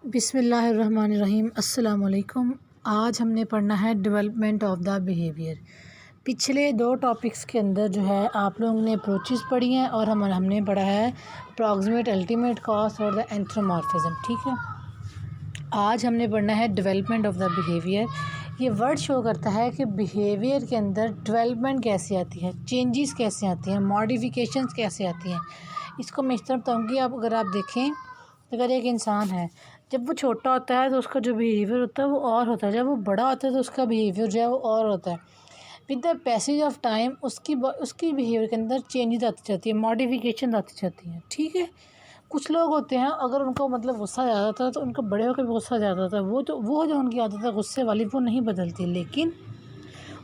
बिस्मिल्लाहिर्रहमानिर्रहीम। अस्सलाम वालेकुम। आज हमने पढ़ना है डेवलपमेंट ऑफ द बिहेवियर। पिछले दो टॉपिक्स के अंदर जो है आप लोगों ने अप्रोचेस पढ़ी हैं और हमने पढ़ा है प्रॉक्सिमेट, अल्टीमेट कॉज और द एंथ्रोमॉर्फिज्म। ठीक है, आज हमने पढ़ना है डेवलपमेंट ऑफ द बिहेवियर। ये वर्ड शो करता है कि बिहेवियर के अंदर डेवलपमेंट कैसे आती है, चेंजेस कैसे आती हैं, मॉडिफिकेशंस कैसे आती हैं। इसको मैं इस तरह बताऊँगी। आप अगर आप देखें, अगर एक इंसान है, जब वो छोटा होता है तो उसका जो बिहेवियर होता है वो और होता है, जब वो बड़ा होता है तो उसका बिहेवियर जो है वो और होता है। With the passage of time उसकी बिहेवियर के अंदर चेंजेस आती जाती है, मॉडिफिकेशन आती जाती है। ठीक है, कुछ लोग होते हैं अगर उनको मतलब गुस्सा ज़्यादा आता है तो उनको बड़े होकर भी गुस्सा ज़्यादा आता है, वो जो उनकी आदत है गुस्से वाली वो नहीं बदलती। लेकिन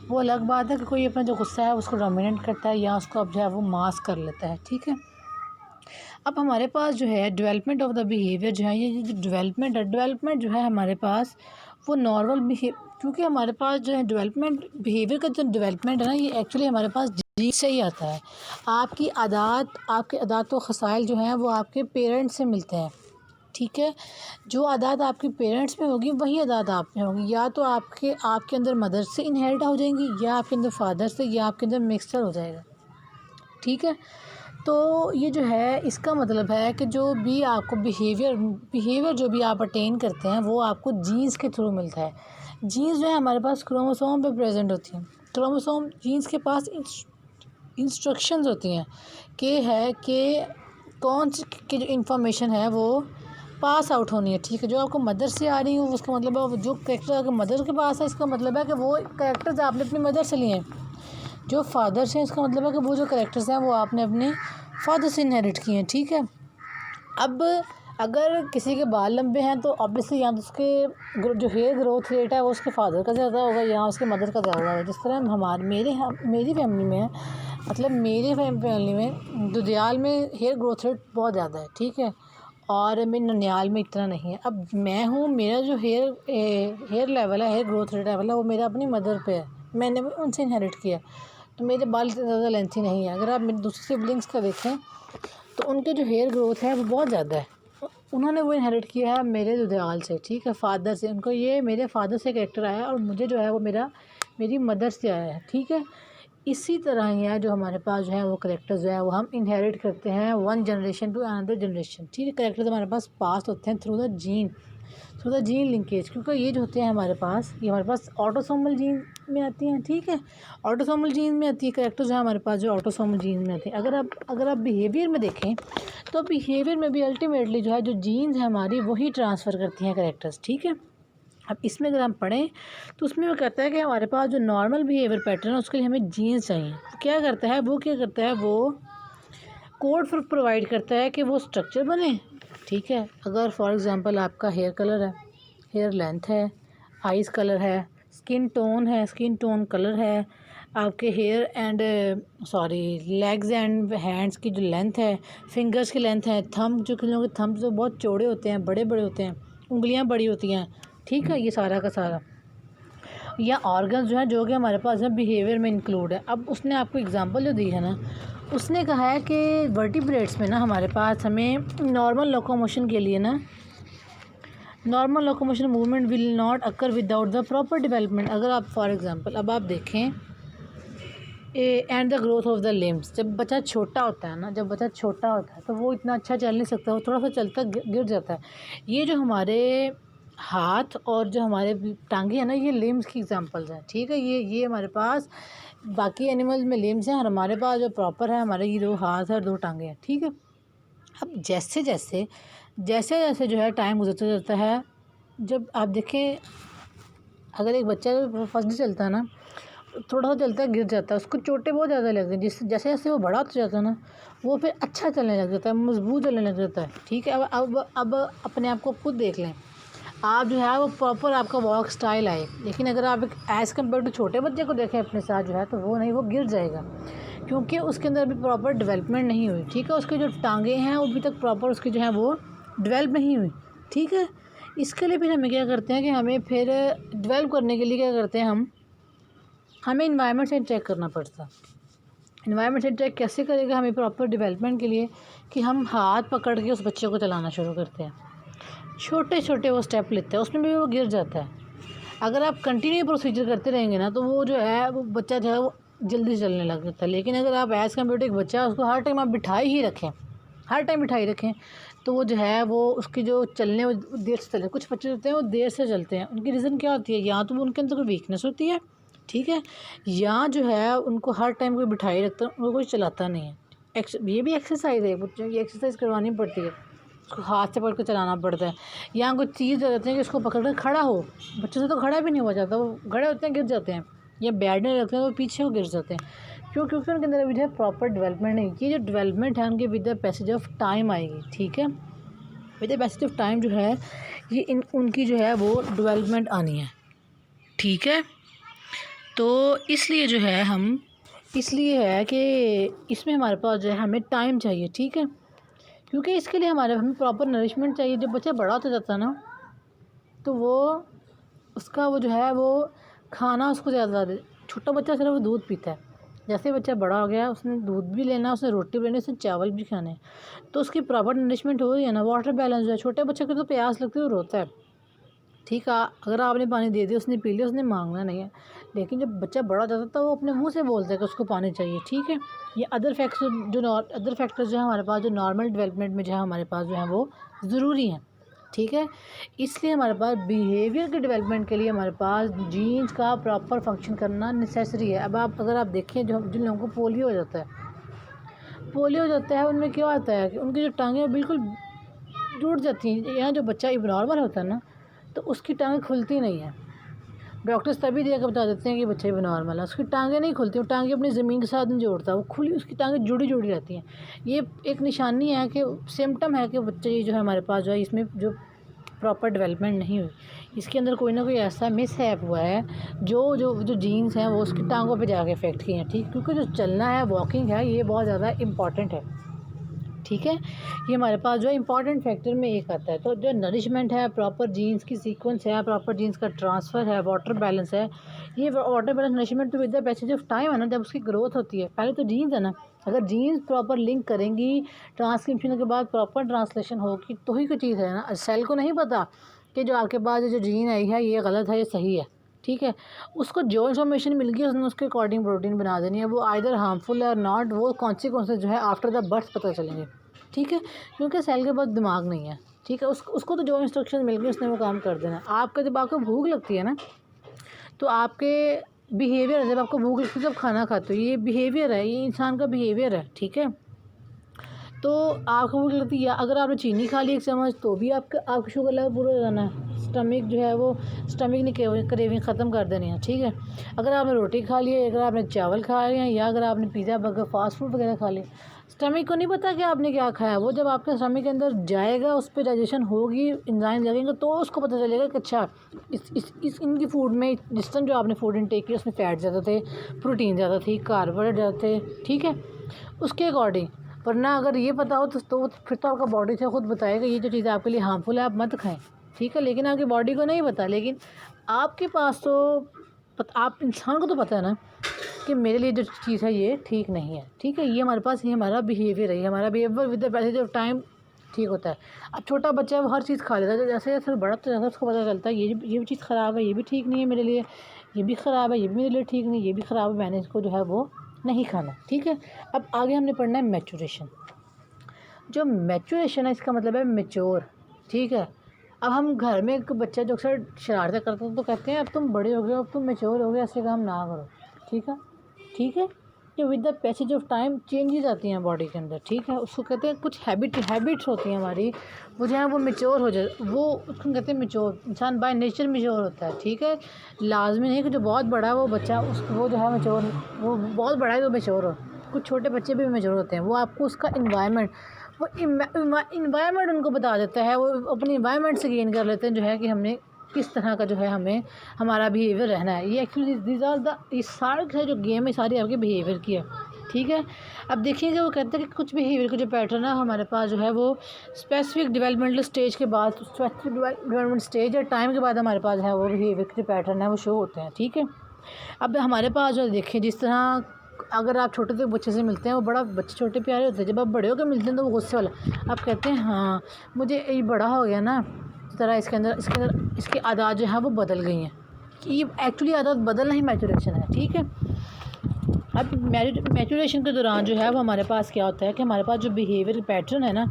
वो अलग बात है कि कोई अपना जो गुस्सा है उसको डोमिनेट करता है या उसको अब जो है वो मास्क कर लेता है। ठीक है, अब हमारे पास जो है डेवलपमेंट ऑफ द बिहेवियर जो है, ये जो डेवलपमेंट जो है हमारे पास वो नॉर्मल क्योंकि हमारे पास जो है डेवलपमेंट बिहेवियर का जो डेवलपमेंट है ना, ये एक्चुअली हमारे पास जीन से ही आता है। आपके आदात व खसाइल जो हैं वो आपके पेरेंट्स से मिलते हैं। ठीक है, जो आदात आपके पेरेंट्स में होगी वही आदात आप में होगी। या तो आपके अंदर मदर से इनहेरिट हो जाएंगी, या आपके अंदर फादर से, या आपके अंदर मिक्सचर हो जाएगा। ठीक है, तो ये जो है इसका मतलब है कि जो भी आपको बिहेवियर जो भी आप अटेन करते हैं वो आपको जीन्स के थ्रू मिलता है। जीन्स जो है हमारे पास क्रोमोसोम पे प्रेजेंट होती हैं। क्रोमोसोम जीन्स के पास इंस्ट्रक्शंस होती हैं कि कौन सी की जो इंफॉर्मेशन है वो पास आउट होनी है। ठीक है, जो आपको मदर से आ रही है उसका मतलब है जो करेक्टर अगर मदर के पास है इसका मतलब है कि वो करेक्टर्स आपने अपनी मदर से लिए हैं। जो फादर से इसका मतलब है कि वो जो करेक्टर्स हैं वो आपने अपने फादर से इनहेरिट किए हैं। ठीक है, अब अगर किसी के बाल लंबे हैं तो ऑब्वियसली यहाँ तो उसके जो हेयर ग्रोथ रेट है वो उसके फादर का ज़्यादा होगा, यहाँ उसके मदर का ज़्यादा होगा। जिस तरह मेरी फैमिली में है, मतलब मेरी फैमिली में दुधियाल में हेयर ग्रोथ रेट बहुत ज़्यादा है। ठीक है, और मेरे ननियाल में इतना नहीं है। अब मैं हूँ, मेरा जो हेयर लेवल है, हेयर ग्रोथ रेट लेवल है, वो मेरा अपनी मदर पे है, मैंने उनसे इनहेरिट किया। तो मेरे बाल इतने ज़्यादा लेंथी नहीं है। अगर आप मेरे दूसरे सिबलिंग्स का देखें तो उनके जो हेयर ग्रोथ है वो बहुत ज़्यादा है। उन्होंने वो इनहेरिट किया है मेरे दुधियाल से। ठीक है, फादर से उनको ये मेरे फादर से कैरेक्टर आया और मुझे जो है वो मेरी मदर से आया है। ठीक है, इसी तरह ही है जो हमारे पास जो है वो करेक्टर जो है वो हम इनहेरिट करते हैं one generation to another generation. ठीक है, करेक्टर्स हमारे पास पास होते हैं थ्रू द जीन लिंकेज, क्योंकि ये जो होते हैं ये हमारे पास ऑटोसोमल जीन में आती हैं। ठीक है, ऑटोसोमल जीन में आती है करेक्टर जो है हमारे पास जो ऑटोसोमल जीन में आती है। अगर आप बिहेवियर में देखें तो बिहेवियर में भी अल्टीमेटली जो है जो जीन्स है हमारी वही ट्रांसफ़र करती हैं करेक्टर्स। ठीक है, अब इसमें अगर हम पढ़ें तो उसमें वो कहता है कि हमारे पास जो नॉर्मल बिहेवियर पैटर्न है उसके लिए हमें जीन्स चाहिए। क्या करता है वो कोड फिर प्रोवाइड करता है कि वो स्ट्रक्चर बने। ठीक है, अगर फॉर एग्ज़ाम्पल आपका हेयर कलर है, हेयर लेंथ है, आइज़ कलर है, स्किन टोन कलर है, आपके hair and legs and hands की जो लेंथ है, फिंगर्स की लेंथ है, थंब जो कि लोगों के थंब जो बहुत चौड़े होते हैं, बड़े बड़े होते हैं, उंगलियां बड़ी होती हैं। ठीक है, ये सारा का सारा या ऑर्गन्स जो है जो कि हमारे पास है बिहेवियर में इंक्लूड है। अब उसने आपको एग्जांपल जो दी है ना, उसने कहा है कि वर्टिब्रेट्स में ना हमारे पास हमें normal locomotion movement will not occur without the proper development. अगर आप फॉर एग्जांपल अब आप देखें and the growth of the limbs, जब बच्चा छोटा होता है तो वो इतना अच्छा चल नहीं सकता, वो थोड़ा सा चलता गिर जाता है। ये जो हमारे हाथ और जो हमारे टांगे हैं ना, ये लिम्स की एग्जांपल्स हैं। ठीक है, ये हमारे पास बाकी एनिमल्स में लिम्स हैं और हमारे पास जो प्रॉपर है हमारे ये 2 हाथ और 2 टांगे हैं। ठीक है, अब जैसे जैसे जो है टाइम गुजरता जाता है, जब आप देखें अगर एक बच्चा फर्स्ट डे चलता है ना, थोड़ा सा चलता है गिर जाता है, उसको चोटें बहुत ज़्यादा लगती हैं। जैसे जैसे वो बड़ा होता जाता है ना, वो फिर अच्छा चलने लग जाता है, मजबूत चलने लग जाता है। ठीक है, अब अपने आप को खुद देख लें, आप जो है वो प्रॉपर आपका वॉक स्टाइल आए, लेकिन अगर आप एक एज़ कम्पेयर टू छोटे बच्चे को देखें अपने साथ जो है तो वो नहीं, वो गिर जाएगा, क्योंकि उसके अंदर अभी प्रॉपर डेवलपमेंट नहीं हुई। ठीक है, उसके जो टांगे हैं वो अभी तक प्रॉपर उसकी जो है वो डेवलप नहीं हुई। ठीक है, इसके लिए फिर हमें क्या करते हैं कि हमें फिर डेवलप करने के लिए क्या करते हैं, हमें इन्वायरमेंट से चेक करना पड़ता है। इन्वायरमेंट से चेक कैसे करेगा हमें प्रॉपर डेवलपमेंट के लिए, कि हम हाथ पकड़ के उस बच्चे को चलाना शुरू करते हैं। छोटे छोटे वो स्टेप लेता है, उसमें भी वो गिर जाता है। अगर आप कंटिन्यू प्रोसीजर करते रहेंगे ना तो वो जो है वो बच्चा जो है वो जल्दी से चलने लग जाता है। लेकिन अगर आप एज़ कम्पेयर टू एक बच्चा उसको हर टाइम आप बिठाए ही रखें, हर टाइम बिठाई रखें, तो वो जो है वो उसकी जो चलने वो देर से चलते। कुछ बच्चे होते हैं वो देर से चलते हैं, उनकी रीज़न क्या होती है, या तो उनके अंदर कोई वीकनेस होती है, ठीक है, या जो है उनको हर टाइम कोई बिठाई रखता है, उनको कोई चलाता नहीं है। ये भी एक्सरसाइज है, बच्चों की एक्सरसाइज करवानी पड़ती है, उसको हाथ से पकड़ कर चलाना पड़ता है। या कुछ चीज़ दे देते हैं कि उसको पकड़ कर खड़ा हो, बच्चों से तो खड़ा भी नहीं हो जाता, वो खड़े होते हैं गिर जाते हैं, या बेड में रखते हैं तो पीछे वो गिर जाते हैं। क्यों? क्योंकि उनके अंदर अभी जो है प्रॉपर डेवलपमेंट नहीं। ये जो डेवलपमेंट है उनके with the passage of time आएगी, ठीक है, with the passage of time जो है ये उनकी जो है वो डेवलपमेंट आनी है, ठीक है। तो इसलिए जो है इसलिए है कि इसमें हमारे पास जो है हमें टाइम चाहिए, ठीक है, क्योंकि इसके लिए हमें प्रॉपर नरिशमेंट चाहिए। जब बच्चा बड़ा होता जाता है ना तो वो उसका वो जो है वो खाना उसको ज़्यादा, छोटा बच्चा सिर्फ वो दूध पीता है, जैसे बच्चा बड़ा हो गया उसने दूध भी लेना, उसने रोटी भी लेनी, उसने चावल भी खाने, तो उसकी प्रॉपर नरिशमेंट हो रही है ना, वाटर बैलेंस जो है। छोटे बच्चे को तो प्यास लगती है वो रोता है, ठीक है, अगर आपने पानी दे दिया उसने पी लिया, उसने मांगना नहीं है। लेकिन जब बच्चा बड़ा हो जाता है तो वो अपने मुंह से बोलता है कि उसको पानी चाहिए, ठीक है। ये अदर फैक्टर्स जो है हमारे पास जो नॉर्मल डेवलपमेंट में जो है हमारे पास जो है वो ज़रूरी हैं, ठीक है। इसलिए हमारे पास बिहेवियर के डेवलपमेंट के लिए हमारे पास जीन्स का प्रॉपर फंक्शन करना नेसेसरी है। अब अगर आप देखें जो जिन लोगों को पोलियो हो जाता है उनमें क्या होता है कि उनकी जो टांगें बिल्कुल टूट जाती हैं। यहाँ जो बच्चा इबनॉर्मल होता है ना तो उसकी टांगें खुलती नहीं है, डॉक्टर्स तभी देकर बता देते हैं कि बच्चा इबनॉर्मल है, उसकी टांगें नहीं खुलती, वो टांगें अपनी ज़मीन के साथ नहीं जोड़ता, वो खुली उसकी टांगें जुड़ी जुड़ी रहती हैं। ये एक निशानी है कि सिम्टम है कि बच्चे जो है हमारे पास जो है इसमें जो प्रॉपर डेवलपमेंट नहीं हुई, इसके अंदर कोई ना कोई ऐसा मिसहैप हुआ है जो जीन्स हैं वो उसकी टांगों पे जाके इफेक्ट किए हैं, ठीक, क्योंकि जो चलना है वॉकिंग है ये बहुत ज़्यादा इम्पॉर्टेंट है, ठीक है। ये हमारे पास जो है इंपॉर्टेंट फैक्टर में एक आता है। तो जो नरिशमेंट है, प्रॉपर जीन्स की सीक्वेंस है, प्रॉपर जीन्स का ट्रांसफ़र है, वाटर बैलेंस है, ये वाटर बैलेंस नरिशमेंट तो with the passage of time है ना, जब उसकी ग्रोथ होती है। पहले तो जीन्स है ना, अगर जीन्स प्रॉपर लिंक करेंगी ट्रांसक्रिप्शन के बाद प्रॉपर ट्रांसलेशन होगी तो ही कोई चीज़ है ना। सेल को नहीं पता कि जो आपके पास जो जीन आई है ये गलत है ये सही है, ठीक है, उसको जो इन्फॉर्मेशन मिल गई उसने उसके अकॉर्डिंग प्रोटीन बना देनी है। वो आइदर हार्मफुल है और नॉट, वो कॉन्सिक्वेंसेस जो है आफ्टर द बर्थ पता चलेंगे, ठीक है, क्योंकि सेल के पास दिमाग नहीं है, ठीक है, उसको तो जो इंस्ट्रक्शन मिल गई उसने वो काम कर देना है। आपका जब आपको भूख लगती है ना तो आपके बिहेवियर, जब आपको भूख लगती है जब खाना खाते हो, ये बिहेवियर है, ये इंसान का बिहेवियर है, ठीक है। तो आपको भूख लगती है, अगर आपने चीनी खा ली 1 चम्मच तो भी आपका शुगर लेवल पूरा हो जाना है, स्टमक जो है वो स्टमक ने क्रेविंग ख़त्म कर देनी है, ठीक है। अगर आपने रोटी खा ली है, अगर आपने चावल खा लिए हैं, या अगर आपने पिज़्ज़ा बर्गर फास्ट फूड वगैरह खा लिया, स्टमक को नहीं पता कि आपने क्या खाया। वो जब आपके स्टमक के अंदर जाएगा, उस पर डाइजेशन होगी, एंजाइम लगेंगे, तो उसको पता चलेगा कि अच्छा इस इनकी फूड में जिस टाइम जो आपने फूड इनटेक किया उसमें फ़ैट ज़्यादा थे, प्रोटीन ज़्यादा थी, कार्बोहाइड्रेट ज़्यादा थे, ठीक है, उसके अकॉर्डिंग। वरना अगर ये पता हो तो फिर तो आपका बॉडी से खुद बताएगा ये जो चीज़ आपके लिए हार्मफुल है आप मत खाएं, ठीक है। लेकिन आपकी बॉडी को नहीं पता, लेकिन आपके पास तो आप इंसान को तो पता है ना कि मेरे लिए जो चीज़ है ये ठीक नहीं है, ठीक है। ये हमारे पास ये हमारा बिहेवियर है, हमारा behaviour with the passage of time ठीक होता है। अब छोटा बच्चा है वो हर चीज़ खा लेता है, जैसे जैसे बड़ा तो जैसे उसको पता चलता है ये भी चीज़ ख़राब है, ये भी ठीक नहीं है मेरे लिए, ये भी ख़राब है, ये भी मेरे लिए ठीक नहीं, ये भी ख़राब है, मैंने इसको जो है वो नहीं खाना, ठीक है। अब आगे हमने पढ़ना है मैचुरेशन। जो मैचुरेशन है इसका मतलब है मेच्योर, ठीक है। अब हम घर में एक बच्चा जो अक्सर शरारतें करता है तो कहते हैं अब तुम बड़े हो गए, अब तुम मेच्योर हो गए, ऐसे काम ना करो, ठीक है, ठीक है। कि with the passage of time changes आती हैं बॉडी के अंदर, ठीक है, उसको कहते हैं कुछ हैबिट्स होती हैं हमारी, वो जो है वो मेच्योर हो जाए, वो उसको कहते हैं मेच्योर। इंसान बाय नेचर मेच्योर होता है, ठीक है, लाजमी नहीं कि जो बहुत बड़ा है वो बच्चा वो जो है मेच्योर, वो बहुत बड़ा है तो मेच्योर हो। कुछ छोटे बच्चे भी मेच्योर होते हैं, वो आपको उसका इन्वायरमेंट, वो इन्वायरमेंट उनको बता देता है, वो अपनी इन्वायरमेंट से गेन कर लेते हैं जो है कि हमने किस तरह का जो है हमें हमारा बिहेवियर रहना है। ये एक्चुअली दीज आर द, ये सारे जो गेम है सारी आपके बिहेवियर की है, ठीक है। अब देखिएगा वो कहते हैं कि कुछ बिहेवियर के जो पैटर्न है हमारे पास जो है वो स्पेसिफिक डेवलपमेंटल स्टेज के बाद, स्पेसिफिक डेवलपमेंट स्टेज या टाइम के बाद हमारे पास है वो बिहेवियर के जो पैटर्न है वो शो होते हैं, ठीक है। अब हमारे पास जो देखिए जिस तरह अगर आप छोटे से बच्चे से मिलते हैं, वो बड़ा बच्चे छोटे प्यारे होते हैं, जब आप बड़े होकर मिलते हैं तो वो गुस्से वाला, आप कहते हैं हाँ मुझे ये बड़ा हो गया ना तरह इसके आदत जो है वो बदल गई हैं। ये एक्चुअली आदत बदलना ही मैचुरेशन है, ठीक है। अब मैचुरेशन के दौरान जो है वो हमारे पास क्या होता है कि हमारे पास जो बिहेवियर पैटर्न है ना,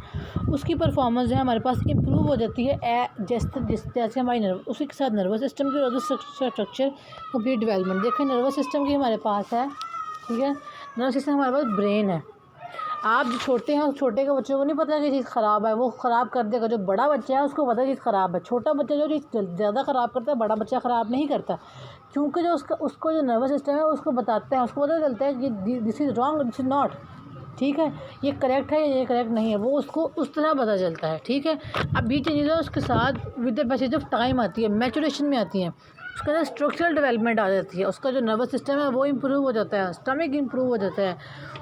उसकी परफॉर्मेंस जो है हमारे पास इम्प्रूव हो जाती है। जैसे हमारी उसी के साथ नर्वस सिस्टम की और स्ट्रक्चर कंप्लीट डेवलपमेंट। देखें, नर्वस सिस्टम की हमारे पास है, ठीक है। नर्वस सिस्टम हमारे पास ब्रेन है। आप जो छोटे हैं, उस छोटे के बच्चे को नहीं पता कि चीज़ ख़राब है, वो ख़राब कर देगा। जो बड़ा बच्चा है उसको पता है चीज़ ख़राब है। छोटा बच्चा जो चीज़ ज़्यादा ख़राब करता है, बड़ा बच्चा ख़राब नहीं करता, क्योंकि जो उसको जो नर्वस सिस्टम है उसको बताते हैं, उसको पता चलता है कि this is wrong, this is not, ठीक है, ये करेक्ट है, ये करेक्ट नहीं है, वो उसको उस तरह पता चलता है, ठीक है। अब ये चीज़ें उसके साथ with the passage of time आती है, मैचुरेशन में आती हैं। उसके अंदर स्ट्रक्चरल डेवलपमेंट आ जाती है, उसका जो नर्वस सिस्टम है वो इम्प्रूव हो जाता है, स्टमक इम्प्रूव हो जाता है,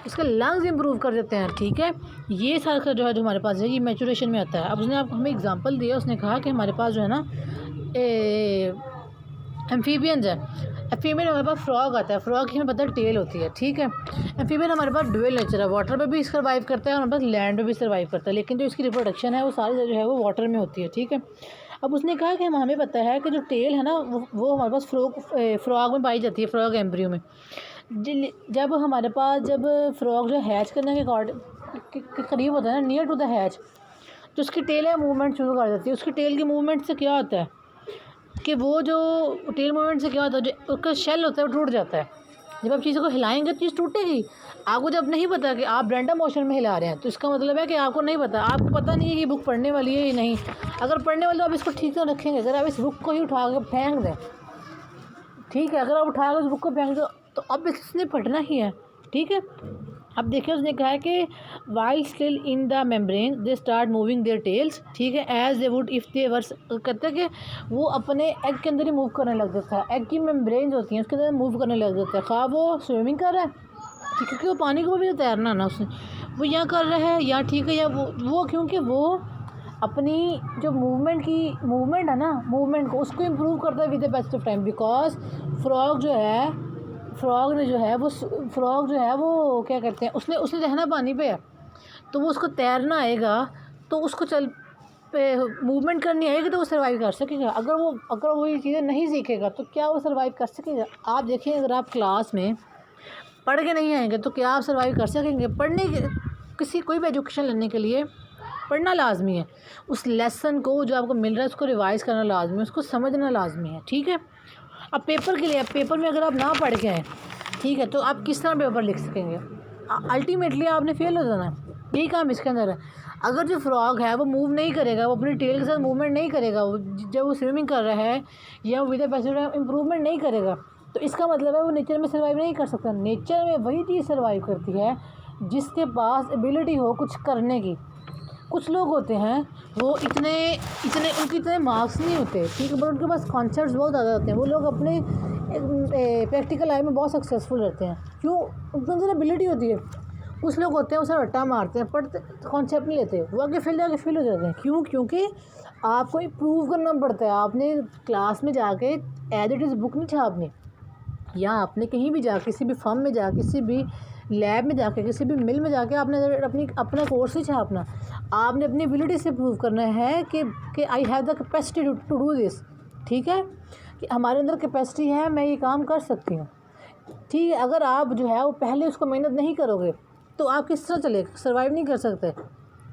उसके लंग्स इम्प्रूव कर देते हैं, ठीक है। ये सारा जो है जो हमारे पास है ये मैचुरेशन में आता है। अब उसने आपको हमें एग्जांपल दिया, उसने कहा कि हमारे पास जो है ना एम्फीबियंस है। एम्फीबियन हमारे पास फ्रॉग आता है, फ्रॉग की हमें पता है टेल होती है, ठीक है। एम्फीबियन हमारे पास डुअल नेचर है, वाटर पे भी सर्वाइव करता है और हमारे पास लैंड पे भी सर्वाइव करता है, लेकिन जो इसकी रिप्रोडक्शन है वो सारी जो है वो वाटर में होती है, ठीक है। अब उसने कहा कि हमें पता है कि जो टेल है ना वो हमारे पास फ्रॉग में पाई जाती है, फ्रॉग एम्ब्रियो में। जब हमारे पास फ्रॉग जो हैच करने के करीब होता है ना, नियर टू द हैच, जो उसकी टेल है मूवमेंट शुरू कर देती है। उसकी टेल की मूवमेंट से क्या होता है कि वो जो टेल मूवमेंट से क्या होता है, जो उसका शेल होता है वो टूट जाता है। जब आप चीज़ों को हिलाएंगे तो चीज़ टूटेगी। आपको जब नहीं पता कि आप रैंडम मोशन में हिला रहे हैं, तो इसका मतलब है कि आपको नहीं पता, आपको पता नहीं है कि बुक पढ़ने वाली है या नहीं। अगर पढ़ने वाली तो आप इसको ठीक से रखेंगे। अगर आप इस बुक को ही उठा के फेंक दें, ठीक है, अगर आप उठा कर उस बुक को फेंक दो तो अब इसने फटना ही है, ठीक है। अब देखिए, उसने कहा है कि while still in the membrane they start moving their tails, ठीक है, as they would if they were. कहते हैं कि वो अपने एग के अंदर ही मूव करने लग जाता है। एग की मेम्ब्रेन होती हैं उसके अंदर मूव करने लग जाता है, खा वो स्विमिंग कर रहा है, ठीक है, क्योंकि वो पानी को भी तैरना ना उसने, वो यहाँ कर रहा है या ठीक है, या वो क्योंकि वो अपनी जो मूवमेंट है ना, मूवमेंट को उसको इम्प्रूव करता है with the best of time. Because frog जो है वो क्या करते हैं, उसने रहना पानी पे है, तो वो उसको तैरना आएगा, तो उसको मूवमेंट करनी आएगी तो वो सर्वाइव कर सकेगा। अगर वो ये चीज़ें नहीं सीखेगा तो क्या वो सर्वाइव कर सकेगा? आप देखिए, अगर आप क्लास में पढ़ के नहीं आएंगे तो क्या आप सर्वाइव कर सकेंगे? कोई भी एजुकेशन लेने के लिए पढ़ना लाजमी है। उस लेसन को जो आपको मिल रहा है उसको रिवाइज़ करना लाजमी है, उसको समझना लाजमी है, ठीक है। अब पेपर के लिए, पेपर में अगर आप ना पढ़ के आए, ठीक है, तो आप किस तरह पेपर लिख सकेंगे? अल्टीमेटली आपने फेल हो जाना है। यही काम इसके अंदर है। अगर जो फ्रॉग है वो मूव नहीं करेगा, वो अपनी टेल के साथ मूवमेंट नहीं करेगा, जब वो स्विमिंग कर रहा है या वो विद पैसिव इम्प्रूवमेंट नहीं करेगा, तो इसका मतलब है वो नेचर में सर्वाइव नहीं कर सकता। नेचर में वही चीज़ सर्वाइव करती है जिसके पास एबिलिटी हो कुछ करने की। कुछ लोग होते हैं वो उनके इतने मार्क्स नहीं होते, ठीक है, बट उनके पास कॉन्सेप्ट्स बहुत ज़्यादा होते हैं। वो लोग अपने प्रैक्टिकल लाइफ में बहुत सक्सेसफुल रहते हैं, क्यों? उनके अंदर एबिलिटी होती है। कुछ लोग होते हैं वो सब रट्टा मारते हैं, पढ़ते कॉन्सेप्ट नहीं लेते, वो आगे फेल हो जाते हैं। क्यों? क्योंकि आपको इम्प्रूव करना पड़ता है। आपने क्लास में जाके एज इट इज़ बुक नहीं छापनी, या आपने कहीं भी जाके किसी भी फर्म में जाके, किसी भी लैब में जाके, किसी भी मिल में जाके आपने अपना कोर्स नहीं छापना। आपने अपनी एबिलिटी से प्रूव करना है कि I have the capacity to do this, ठीक है, कि हमारे अंदर कैपेसिटी है, मैं ये काम कर सकती हूँ, ठीक है। अगर आप जो है वो पहले उसको मेहनत नहीं करोगे तो आप किस तरह चलेगा, सर्वाइव नहीं कर सकते,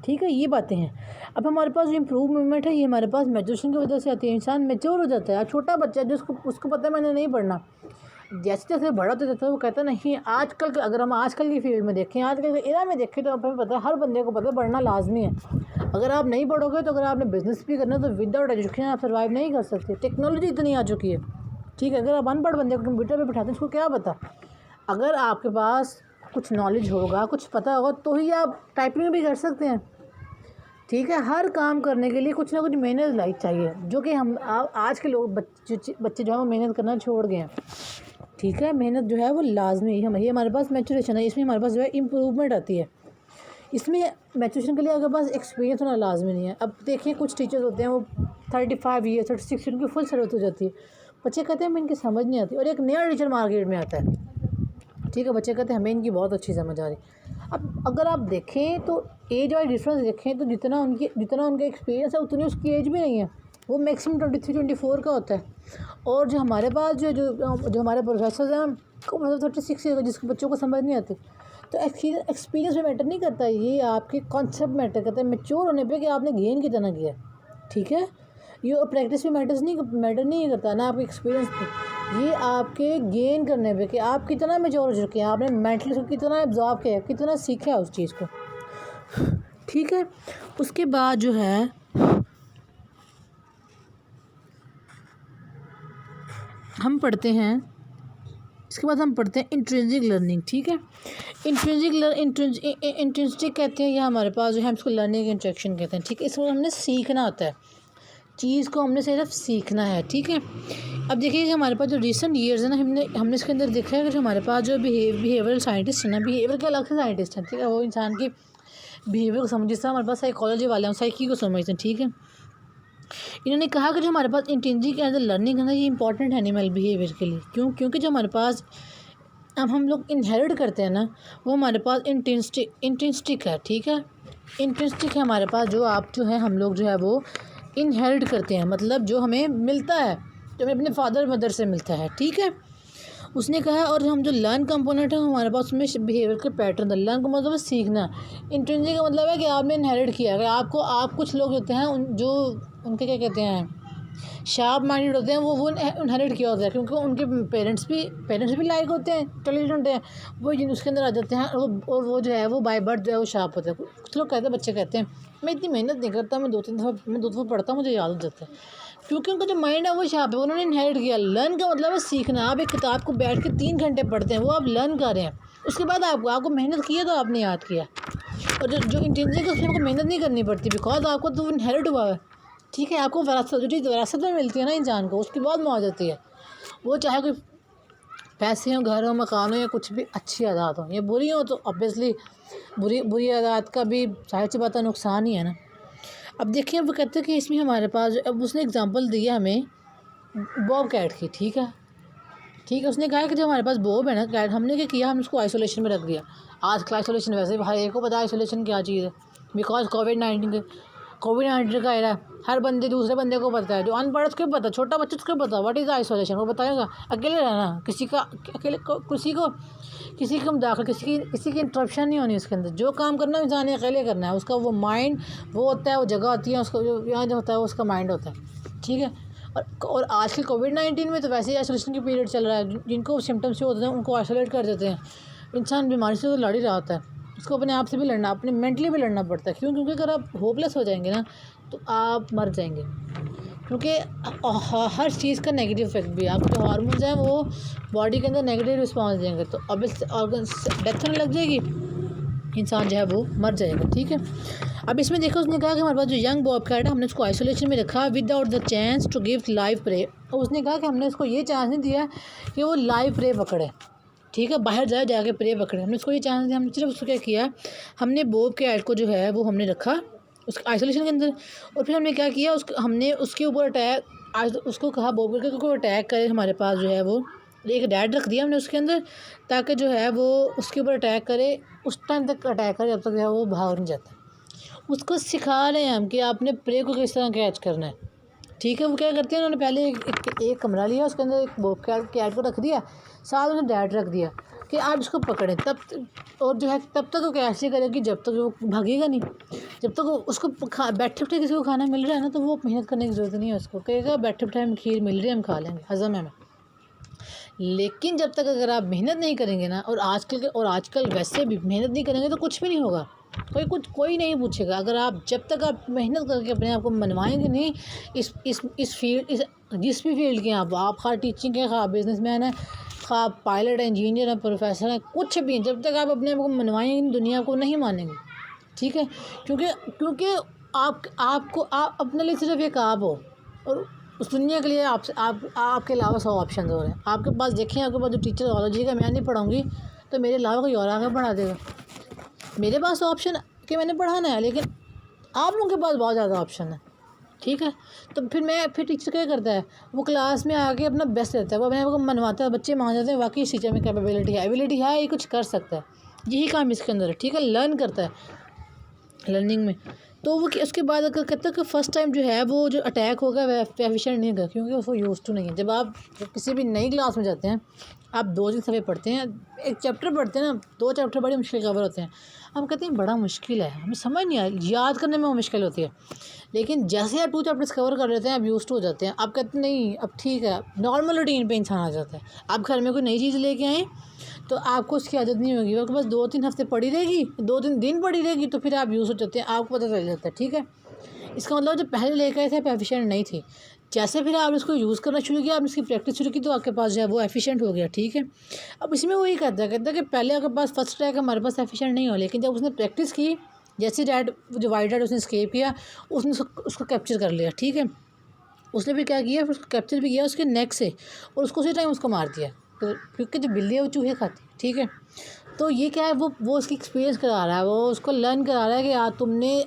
ठीक है। ये बातें हैं। अब हमारे पास जो इम्प्रूव मूवमेंट है ये हमारे पास मैच्योरेशन की वजह से आती है। इंसान मैच्योर हो जाता है। छोटा बच्चा जो उसको पता है मैंने नहीं पढ़ना, जैसे जैसे बड़ा होता जाता है वो कहता नहीं। अगर हम आजकल की फील्ड में देखें, आजकल के एरा में देखें, तो हमें पता है, हर बंदे को पता है पढ़ना लाजमी है। अगर आप नहीं पढ़ोगे तो अगर आपने बिजनेस भी करना है तो विदाउट एजुकेशन आप सर्वाइव नहीं कर सकते। टेक्नोलॉजी इतनी आ चुकी है, ठीक है। अगर आप अनपढ़ बंदे को कंप्यूटर पर बैठाते हैं, उसको क्या पता? अगर आपके पास कुछ नॉलेज होगा, कुछ पता होगा, तो ही आप टाइपिंग भी कर सकते हैं, ठीक है। हर काम करने के लिए कुछ ना कुछ मेहनत लाइक चाहिए, जो कि आज के लोग बच्चे जो है वो मेहनत करना छोड़ गए हैं, ठीक है। मेहनत जो है वो लाजमी है। ये हमारे पास मैच्योरेशन है, इसमें हमारे पास जो है इम्प्रूवमेंट आती है। इसमें मैच्योरेशन के लिए आपके पास एक्सपीरियंस होना लाजमी नहीं है। अब देखिए, कुछ टीचर्स होते हैं वो 35 ईयर 36 उनकी फुल सर्विस हो जाती है। बच्चे कहते हैं हमें इनकी समझ नहीं आती, और एक नया टीचर मार्केट में आता है, ठीक है, बच्चे कहते हैं हमें इनकी बहुत अच्छी समझ आ रही। अब अगर आप देखें तो एज वाइज डिफरेंस देखें तो जितना उनका एक्सपीरियंस है उतनी उसकी एज भी नहीं है। वो मैक्सिमम 23-24 का होता है। और जो हमारे पास जो हमारे प्रोफेसर हैं मतलब 36 ईयर, जिसके बच्चों को समझ नहीं आती। तो एक्सपीरियंस में मैटर नहीं करता, ये आपके कॉन्सेप्ट मैटर करता है मैच्योर होने पे कि आपने गेन कितना किया, ठीक है। ये प्रैक्टिस में मैटर नहीं करता, ना आपके एक्सपीरियंस पे, ये आपके गेन करने पे कि आप कितना मैच्योर हो चुके हैं, आपने मेंटली उसको कितना एब्जॉर्व किया, कितना सीखा है उस चीज़ को, ठीक है। उसके बाद जो है हम पढ़ते हैं, इसके बाद हम पढ़ते हैं इंट्रिंसिक लर्निंग, ठीक है। इंट्रिंसिक कहते हैं, यह हमारे पास जो है इसको लर्निंग इंस्ट्रक्शन कहते हैं, ठीक है। इसमें हमने सीखना होता है, चीज़ को हमने सिर्फ सीखना है, ठीक है। अब देखिए कि हमारे पास जो रिसेंट ईयर्स है ना, हमने इसके अंदर देखा है कि जो हमारे पास जो बिहेवियरल साइंटिस्ट है ना, बिहेवियर के अलग से साइंटिस्ट हैं, ठीक है। वो इंसान की बिहेवियर को समझ, जिससे हमारे पास साइकोलॉजी वाले हैं, साइकी को समझते हैं, ठीक है। इन्होंने कहा कि जो हमारे पास इंट्रिंसिक एज ए लर्निंग है ना, ये इंपॉर्टेंट है एनिमल बिहेवियर के लिए। क्योंकि जो हमारे पास अब हम लोग इनहेरिट करते हैं ना, वो हमारे पास इंट्रिंसिक है, ठीक है। इंट्रिंसिक है हमारे पास, जो है हम लोग जो है वो इनहेरिट करते हैं, मतलब जो हमें मिलता है, जो हमें अपने फादर मदर से मिलता है, ठीक है। उसने कहा और हम जो लर्न कंपोनेंट है हमारे पास, उसमें बिहेवियर के पैटर्न है। लर्न का मतलब है सीखना, इंट्रिंसिक का मतलब है कि आपने इनहेरिट किया है। आप कुछ लोग होते हैं जो उनके क्या कहते हैं, शार्प माइंडेड होते हैं, वो इनहेरिट किया होता है, क्योंकि उनके पेरेंट्स भी लाइक होते हैं, इंटेलिजेंट होते हैं, वो उसके अंदर आ जाते हैं, और वो जो है वो बाय बर्थ जो है वो शार्प होता है। कुछ लोग कहते हैं, बच्चे कहते हैं मैं इतनी मेहनत नहीं करता, मैं दो दफ़ा पढ़ता हूँ, मुझे याद हो जाता है, क्योंकि उनका जो माइंड है वो शार्प है, उन्होंने इनहेरिट किया। लर्न का मतलब है सीखना। आप एक किताब को बैठ के 3 घंटे पढ़ते हैं, वो आप लर्न कर रहे हैं, उसके बाद आपको मेहनत की है तो आपने याद किया। और जो इंटेंसिव है उसमें आपको मेहनत नहीं करनी पड़ती, बिकॉज आपको तो इनहेरिट हुआ है, ठीक है। आपको विरासत में मिलती है ना इंसान को, उसके बाद मौज होती है। वो चाहे कोई पैसे हो, घर हो, मकान हो, या कुछ भी अच्छी आदत हो या बुरी हो, तो ऑब्वियसली बुरी आदत का भी जाहिर सी बात है नुकसान ही है ना। अब देखिए वो कहते हैं कि इसमें हमारे पास, अब उसने एग्जांपल दिया हमें बॉब कैट की, ठीक है। उसने कहा कि जो हमारे पास बॉब है ना कैट, हमने क्या किया, हम उसको आइसोलेशन में रख दिया। आजकल आइसोलेशन वैसे भी हर एक को पता है आइसोलेशन क्या चीज़ है, बिकॉज कोविड-19 का एरा, हर बंदे दूसरे बंदे को पता है, जो अनपढ़ उसको पता, छोटा बच्चा उसको पता व्हाट इज़ आइसोलेशन, वो बताएगा। अकेले रहना, किसी का दाखिल, किसी की इंटरप्शन नहीं होनी उसके अंदर, जो काम करना इंसान ने अकेले करना है। उसका वो माइंड वो होता है, वो जगह होती है उसको, जो यहाँ जो होता है वो उसका माइंड होता है, ठीक है। और आजकल कोविड-19 में तो वैसे ही आइसोलेशन की पीरियड चल रहा है, जिनको सिम्टम्स होते हैं उनको आइसोलेट कर देते हैं। इंसान बीमारी से तो लड़ ही रहा होता है, उसको अपने आप से भी लड़ना, अपने मेंटली भी लड़ना पड़ता है। क्योंकि अगर आप होपलेस हो जाएंगे ना, तो आप मर जाएंगे, क्योंकि हर चीज़ का नेगेटिव इफेक्ट भी है। आपके जो हार्मोन्स हैं वो बॉडी के अंदर नेगेटिव रिस्पॉन्स देंगे, तो ऑब्वियसली ऑर्गन डेथ होने लग जाएगी, इंसान जो है वो मर जाएगा, ठीक है। अब इसमें देखो उसने कहा कि हमारे पास जो यंग बॉब कैट है, हमने उसको आइसोलेशन में रखा without the chance to give live prey. और उसने कहा कि हमने उसको ये चांस नहीं दिया कि वो लाइव प्रे पकड़े, ठीक है, बाहर जाके प्रे पकड़े। हमने उसको ये चांस दिया, हमने सिर्फ उसको क्या किया, हमने बॉब कैट को जो है वो हमने रखा उस आइसोलेशन के अंदर, और फिर हमने क्या किया, हमने उसके ऊपर उसको कहा बॉब कैट को अटैक करे। हमारे पास जो है वो एक डैड रख दिया हमने उसके अंदर, ताकि जो है वो उसके ऊपर अटैक करे, उस टाइम तक अटैक करे जब तक जो है वो भाग नहीं जाता। उसको सिखा रहे हैं हम कि आपने प्रे को किस तरह कैच करना है, ठीक है। वो क्या करते हैं, उन्होंने पहले एक कमरा लिया, उसके अंदर एक बॉब कैट को रख दिया, साथ में डैड रख दिया कि आप इसको पकड़ें तब, और जो है तब तक वो कैसे करेगी जब तक वो भागेगा नहीं। जब तक उसको बैठे बैठे किसी को खाना मिल रहा है ना, तो वो मेहनत करने की ज़रूरत नहीं है, उसको कहेगा बैठे बैठे हम खीर मिल रही है हम खा लेंगे, हज़म है हमें। लेकिन जब तक अगर आप मेहनत नहीं करेंगे ना, और आजकल वैसे भी मेहनत नहीं करेंगे तो कुछ भी नहीं होगा, कोई नहीं पूछेगा। अगर आप जब तक आप मेहनत करके अपने आप को मनवाएंगे नहीं, इस फील्ड, जिस भी फील्ड के आप खा टीचिंग के, खा बिजनेसमैन है, खा पायलट है, इंजीनियर है, प्रोफेसर है, कुछ भी, जब तक आप अपने आप को मनवाएंगे नहीं, दुनिया को नहीं मानेंगे, ठीक है। क्योंकि आपको अपने लिए सिर्फ एक आप हो, और उस दुनिया के लिए आपके अलावा 100 ऑप्शन हो रहे हैं आपके पास। देखिए आपके पास जो टीचर जोलॉजी का मैं नहीं पढ़ाऊँगी, तो मेरे अलावा कोई और आगे पढ़ा देगा। मेरे पास ऑप्शन कि मैंने पढ़ाना है, लेकिन आप लोगों के पास बहुत ज़्यादा ऑप्शन है, ठीक है। तो फिर टीचर क्या करता है, वो क्लास में आके अपना बेस्ट देता है, वो अपने को मनवाता है, बच्चे मान जाते हैं वाकई इस टीचर में कैपेबिलिटी है, ये कुछ कर सकता है, यही काम इसके अंदर है, ठीक है। लर्न करता है लर्निंग में, तो वो उसके बाद अगर कहते हैं कि फ़र्स्ट टाइम जो है वो जो अटैक होगा वह एफिशिएंट नहीं होगा, क्योंकि उसको यूज़ टू नहीं है। जब किसी भी नई क्लास में जाते हैं, आप 2-3 सफ़े पढ़ते हैं, एक चैप्टर पढ़ते हैं ना, 2 चैप्टर बड़ी मुश्किल कवर होते हैं, हम कहते हैं बड़ा मुश्किल है, हमें समझ नहीं आया, याद करने में वो मुश्किल होती है। लेकिन जैसे आप 2 चैप्टर्स कवर कर लेते हैं, आप यूज़ टू हो जाते हैं, आप कहते हैं नहीं अब ठीक है, नॉर्मल रूटीन पे इंसान आ जाता है। आप घर में कोई नई चीज़ लेके आएँ तो आपको उसकी आदत नहीं होगी, वो बस 2-3 हफ़्ते पड़ी रहेगी, 2-3 दिन पड़ी रहेगी, तो फिर आप यूज़ हो जाते हैं, आपको पता चल जाता है, ठीक है। इसका मतलब जो पहले लेके आए थे आप एफिशिएंट नहीं थी, जैसे फिर आपने उसको यूज़ करना शुरू किया, आपने इसकी प्रैक्टिस शुरू की, तो आपके पास जो है वो एफिशिएंट हो गया, ठीक है। अब इसमें वही कहता है कि पहले आपके पास फर्स्ट ट्रैक हमारे पास एफिशिएंट नहीं हो, लेकिन जब उसने प्रैक्टिस की, जैसे डैड जो वाइट डैड उसने एस्केप किया, उसने उसको कैप्चर कर लिया, ठीक है। उसने फिर क्या किया, फिर उसको कैप्चर भी किया उसके नेक से, और उसको उसी टाइम उसको मार दिया, तो क्योंकि जो बिल्ली है वो चूहे खाती है, ठीक है। तो ये क्या है, वो उसकी एक्सपीरियंस करा रहा है, वो उसको लर्न करा रहा है कि यार तुमने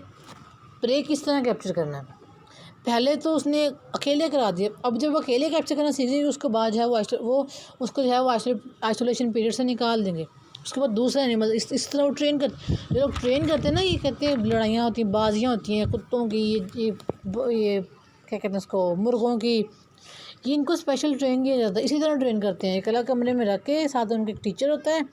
प्रे किस तरह कैप्चर करना है। पहले तो उसने अकेले करा दिया, अब जब वो अकेले कैप्चर करना सीख लेगी, उसके बाद जो है वो उसको जो है वो आइसोलेशन पीरियड से निकाल देंगे। उसके बाद दूसरा एनिमल इस तरह वो ट्रेन कर, जो लोग ट्रेन करते हैं ना, ये कहते हैं लड़ाइयाँ होती हैं, बाजियाँ होती हैं कुत्तों की, ये क्या कहते हैं उसको, मुर्गों की, ये इनको स्पेशल ट्रेन किया जाता है। इसी तरह ट्रेन करते हैं, एक अलग कमरे में रख के, साथ उनके एक टीचर होता है,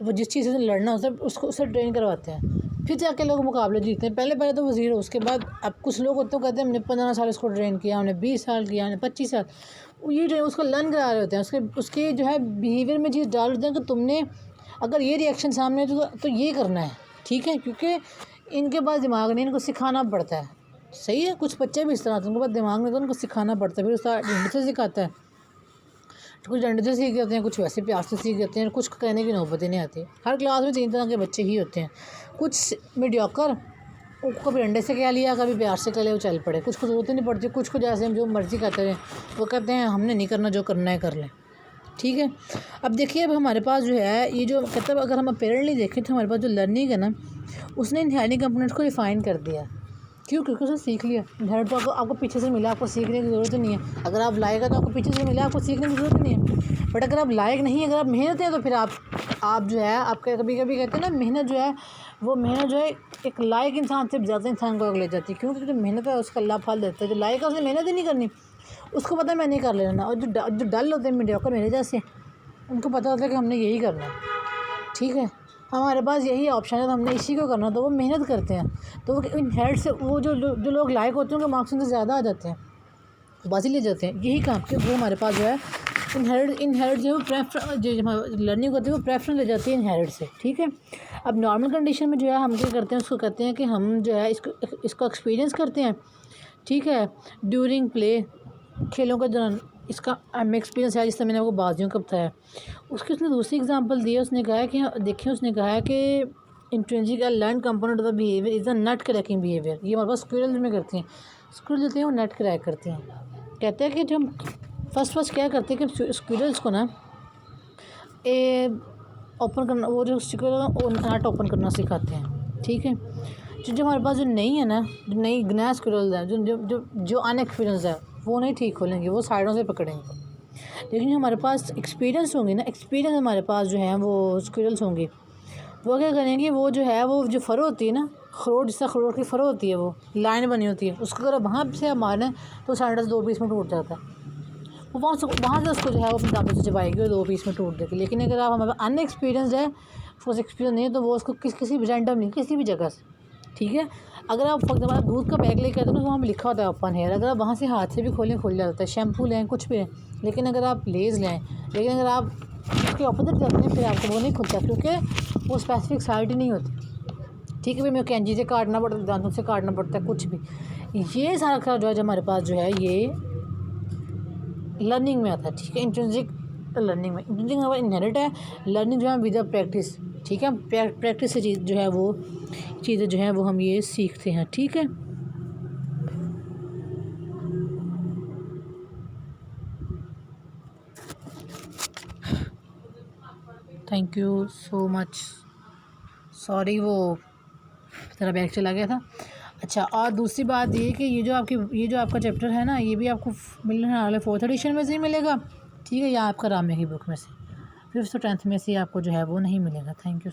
वो जिस चीज़ से लड़ना होता है उसको उससे ट्रेन करवाते हैं, फिर जाके लोग मुकाबले जीतते हैं। पहले तो वो ज़ीरो, उसके बाद अब कुछ लोग होते हैं कहते हैं हमने 15 साल इसको ट्रेन किया, हमने 20 साल किया, हमने 25 साल, वो ये ट्रेन उसको लर्न करा रहे होते हैं, उसके जो है बिहेवियर में चीज़ डाल देते हैं कि तुमने अगर ये रिएक्शन सामने तो ये करना है, ठीक है। क्योंकि इनके पास दिमाग नहीं, इनको सिखाना पड़ता है, सही है। कुछ बच्चे भी इस तरह, उनके पास दिमाग नहीं, तो उनको सिखाना पड़ता है, फिर उसका डंडे से सिखाता है, कुछ डंडे से सीख जाते हैं, कुछ वैसे प्यार से सीख जाते हैं, कुछ कहने की नौबत ही नहीं आती। हर क्लास में 3 तरह के बच्चे ही होते हैं, कुछ मीडियोकर, कभी डंडे से कह लिया, कभी प्यार से कह लिया, वो चल पड़े, कुछ को ज़रूरत ही नहीं पड़ती, कुछ को जैसे हम जो मर्ज़ी कहते हैं, वो कहते हैं हमने नहीं करना, जो करना है कर लें, ठीक है। अब देखिए, अब हमारे पास जो है ये जो मतलब अगर हम अपेरेंटली देखें तो हमारे पास जो लर्निंग है ना, उसने इनहेरिटिंग कंपोनेंट्स को डिफ़ाइन कर दिया। क्यों? क्योंकि उसने सीख लिया। इनहेरिट तो आपको पीछे से मिला, आपको सीखने की ज़रूरत ही नहीं है। अगर आप लायक है तो आपको पीछे से मिला, आपको सीखने की ज़रूरत ही नहीं है। बट अगर आप लायक नहीं है, अगर आप मेहनत है, तो फिर आप जो है, आपके कभी कभी कहते हैं ना, मेहनत जो है वो मेहनत जो है एक लायक इंसान से ज़्यादा इंसान को ले जाती है, क्योंकि जो मेहनत है उसका अल्लाह फल देता है। जो लायक है उसने मेहनत ही नहीं करनी, उसको पता है मैं नहीं कर लेना। और जो डल होते हैं मीडियोकर मेरे जैसे, उनको पता होता है कि हमने यही करना है, ठीक है, हमारे पास यही ऑप्शन है, तो हमने इसी को करना, तो वो मेहनत करते हैं। तो वो इनहेरिट से वो जो लोग लायक होते हैं उनके मार्क्स उनसे ज़्यादा आ जाते हैं, बाजी ले जाते हैं, यही काम कि वो हमारे पास जो है इनहेरिट जो है वो जो लर्निंग होती है वो प्रेफरेंस ले जाती है इनहेरिट से, ठीक है। अब नॉर्मल कंडीशन में जो है हम क्या करते हैं, उसको कहते हैं कि हम जो है इसको एक्सपीरियंस करते हैं, ठीक है, ड्यूरिंग प्ले, खेलों के दौरान। इसका एक्सपीरियंस है, जिस तरह मैंने आपको बाजियों का बताया। उसकी उसने दूसरी एग्जांपल दी है, उसने कहा है कि देखिए, उसने कहा है कि intrinsic learn component of the behaviour is a nut cracking behaviour. ये हमारे पास स्क्विरल में करती हैं, स्क्विरल होते हैं वो नट क्रैक करते हैं। कहते हैं कि जो हम फर्स्ट क्या करते हैं कि स्क्विरल्स को ना ओपन करना, वो जो स्क्विरल नट ओपन करना सिखाते हैं, ठीक है। जो हमारे पास जो नहीं है ना, जो नई नया स्क्विरल है, जो अनएक्सपीरियंस है, वो नहीं ठीक खोलेंगे, वो साइडों से पकड़ेंगे। लेकिन हमारे पास एक्सपीरियंस होंगे ना, एक्सपीरियंस हमारे पास जो है वो स्क्विरल्स होंगे, वो क्या करेंगे, वो जो है वो जो फरो होती है ना, खरोट, जिससे खरोट की फरो होती है, वो लाइन बनी होती है, उसको अगर वहाँ से आप मारें तो साइड से 2 पीस में टूट जाता है। वो वहाँ से उसको जो है वो अपने दांतों से चबाएगी और 2 पीस में टूट देगी। लेकिन अगर आप हमारे अनएक्सपीरियंस है, उसको एक्सपीरियंस नहीं है, तो वो उसको किसी भी रैंडम नहीं, किसी भी जगह से, ठीक है। अगर आप फॉर एग्जाम्पल दूध का बैग लेकर आते हो ना, वहाँ पर लिखा होता है ओपन हेयर, अगर आप वहाँ से हाथ से भी खोलें खुल जाता है, शैम्पू लें, कुछ भी लें। लेकिन अगर आप लेज़ लें, लेकिन अगर आप उसके ऑपोजिट करते हैं, फिर आपको वो नहीं खुलता, क्योंकि वो स्पेसिफिक साइड ही नहीं होती, ठीक है। भाई मैं कैंची से काटना पड़ता है, दांतों से काटना पड़ता है, कुछ भी। ये सारा जो है जो हमारे पास जो है ये लर्निंग में आता है, ठीक है। इंट्रिंसिक लर्निंग में, इंट्रिंसिक हमारा इनहेरिट है, लर्निंग जो है विद प्रैक्टिस, ठीक है। प्रैक्टिस से चीज़ जो है वो चीज़ें जो हैं वो हम ये सीखते हैं, ठीक है। Thank you so much, sorry वो तेरा बैग चला गया था। अच्छा, और दूसरी बात ये कि ये जो आपका चैप्टर है ना, ये भी आपको मिलने वाला 4th एडिशन में से ही मिलेगा, ठीक है, या आपका रामे की बुक में से, 5th और 10th में से आपको जो है वो नहीं मिलेगा। Thank you.